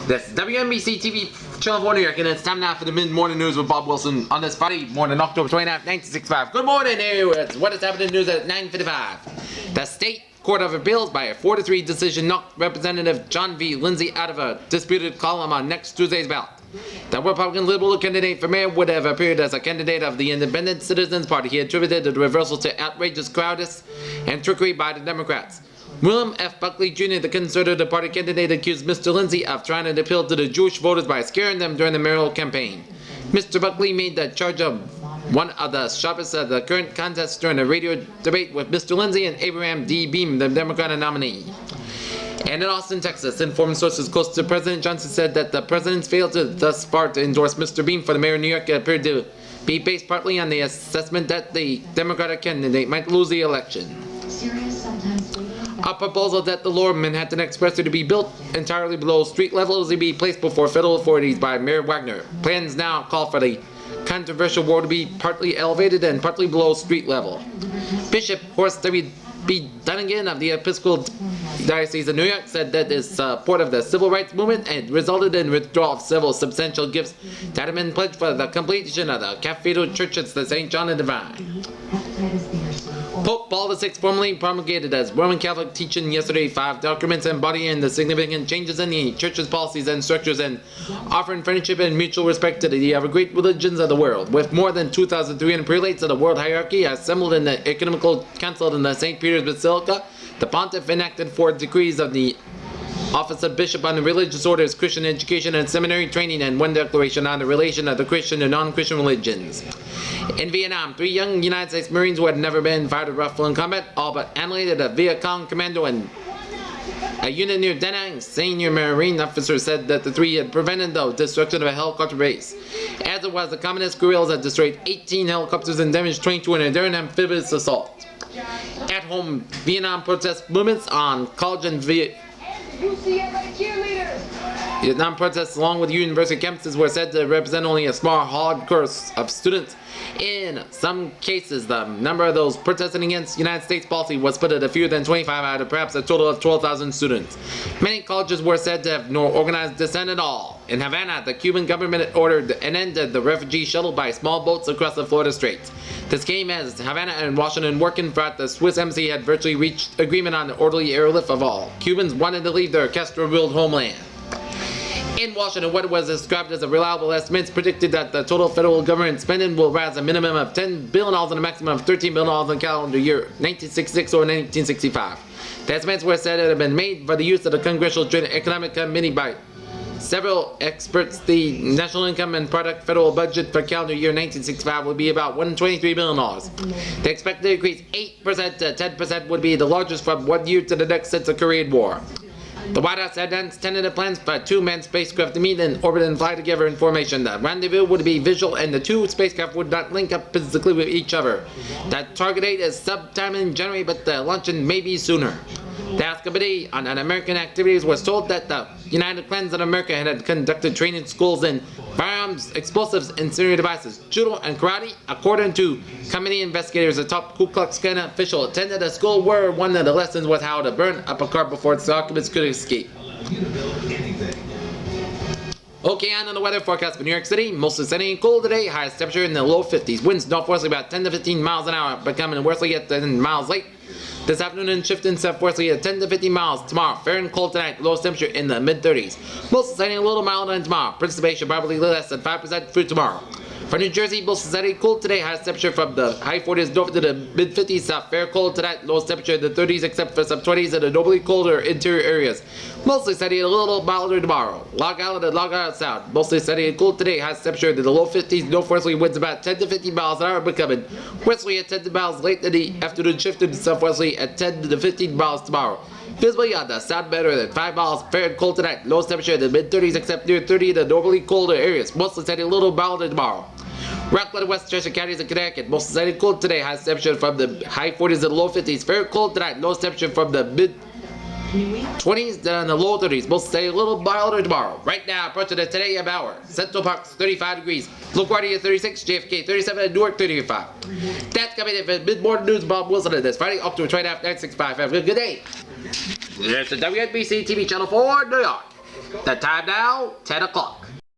This is WNBC TV Channel 4 New York, and it's time now for the mid-morning news with Bob Wilson on this Friday morning, October 29th, 1965. Good morning, everyone. What is happening in news at 9:55? The State Court of Appeals, by a 4-3 decision, knocked Representative John V. Lindsay out of a disputed column on next Tuesday's ballot. The Republican Liberal candidate for mayor would have appeared as a candidate of the Independent Citizens Party. He attributed the reversal to outrageous cowardice and trickery by the Democrats. William F. Buckley Jr., the Conservative Party candidate, accused Mr. Lindsay of trying to appeal to the Jewish voters by scaring them during the mayoral campaign. Mr. Buckley made the charge of one of the sharpest of the current contests during a radio debate with Mr. Lindsay and Abraham D. Beam, the Democratic nominee. And in Austin, Texas, informed sources close to President Johnson said that the president's failed to thus far to endorse Mr. Beam for the mayor of New York appeared to be based partly on the assessment that the Democratic candidate might lose the election. A proposal that the Lower Manhattan Expressway to be built entirely below street level is to be placed before federal authorities by Mayor Wagner. Plans now call for the controversial road to be partly elevated and partly below street level. Bishop Horace W. B. Dunnigan of the Episcopal Diocese of New York said that his support of the civil rights movement had resulted in withdrawal of several substantial gifts that had been pledged for the completion of the Cathedral Church at the St. John the Divine. Pope Paul VI formally promulgated as Roman Catholic teaching yesterday 5 documents embodying the significant changes in the Church's policies and structures and offering friendship and mutual respect to the other great religions of the world. With more than 2,300 prelates of the world hierarchy assembled in the Ecumenical Council in the St. Peter's Basilica, the Pontiff enacted 4 decrees of the Office of Bishop on the religious orders, Christian education, and seminary training, and 1 declaration on the relation of the Christian and non-Christian religions. In Vietnam, 3 young United States Marines who had never been fired or rifle in combat, all but annihilated a Viet Cong commando and a unit near Da Nang. Senior Marine officer said that the 3 had prevented the destruction of a helicopter base. As it was, the communist guerrillas had destroyed 18 helicopters and damaged 22 in a daring amphibious assault. At home, Vietnam protest movements on college and Vietnam protests along with university campuses were said to represent only a small hardcore of students. In some cases, the number of those protesting against United States policy was put at fewer than 25 out of perhaps a total of 12,000 students. Many colleges were said to have no organized dissent at all. In Havana, the Cuban government ordered and ended the refugee shuttle by small boats across the Florida Straits. This came as Havana and Washington working throughout the Swiss embassy had virtually reached agreement on the orderly airlift of all. Cubans wanted to leave their Castro-ruled homeland. In Washington, what was described as a reliable estimates predicted that the total federal government spending will rise a minimum of $10 billion and a maximum of $13 billion in calendar year 1966 or 1965. The estimates were said to have been made for the use of the Congressional Joint Economic Committee by several experts. The national income and product federal budget for calendar year 1965 would be about $123 billion. The expected increase 8% to 10% would be the largest from one year to the next since the Korean War. The White House had tentative plans for 2 manned spacecraft to meet in orbit and fly together in formation. The rendezvous would be visual and the 2 spacecraft would not link up physically with each other. The target date is sometime in January, but the launching may be sooner. The House Committee on American Activities was told that the United Klans of America had conducted training schools in firearms, explosives, incendiary devices, judo, and karate. According to committee investigators, a top Ku Klux Klan official attended a school where one of the lessons was how to burn up a car before its occupants could escape. Okay, on the weather forecast for New York City. Mostly sunny and cool today. Highest temperature in the low 50s. Winds northwesterly about 10 to 15 miles an hour, becoming westerly at 10 miles late. This afternoon and shifting southwesterly at 10 to 15 miles tomorrow. Fair and cold tonight. Lowest temperature in the mid-30s. Mostly sunny and a little milder tomorrow. Precipitation probably less than 5% through tomorrow. For New Jersey, mostly sunny, cool today. Highest temperature from the high 40s north to the mid-50s south. Fair cold tonight. Lowest temperature in the 30s except for some 20s in the normally colder interior areas. Mostly sunny and a little milder tomorrow. Long Island and Long Island Sound. Mostly sunny and cool today. Highest temperature in the low 50s. Northwesterly winds about 10 to 15 miles an hour, becoming westerly at 10 miles late in the afternoon, shifting southwesterly at 10 to 15 miles tomorrow. Visibly on the sound better than 5 miles. Fair and cold tonight. Lowest temperature in the mid-30s except near 30 in the normally colder areas. Mostly sunny and a little milder tomorrow. Rockland and West Cheshire counties in Connecticut. Mostly sunny and cold today. Highest temperature from the high 40s to the low 50s. Fair cold tonight. Lowest temperature from the mid-20s down the low 30s. Mostly sunny a little milder tomorrow. Right now, approaching the today of hour. Central Park's 35 degrees. LaGuardia 36, JFK 37, and Newark 35. That's coming in for mid-morning news. Bob Wilson on this Friday, October 29th, 965. Have a good day. It's the WNBC TV Channel 4 New York. The time now, 10 o'clock.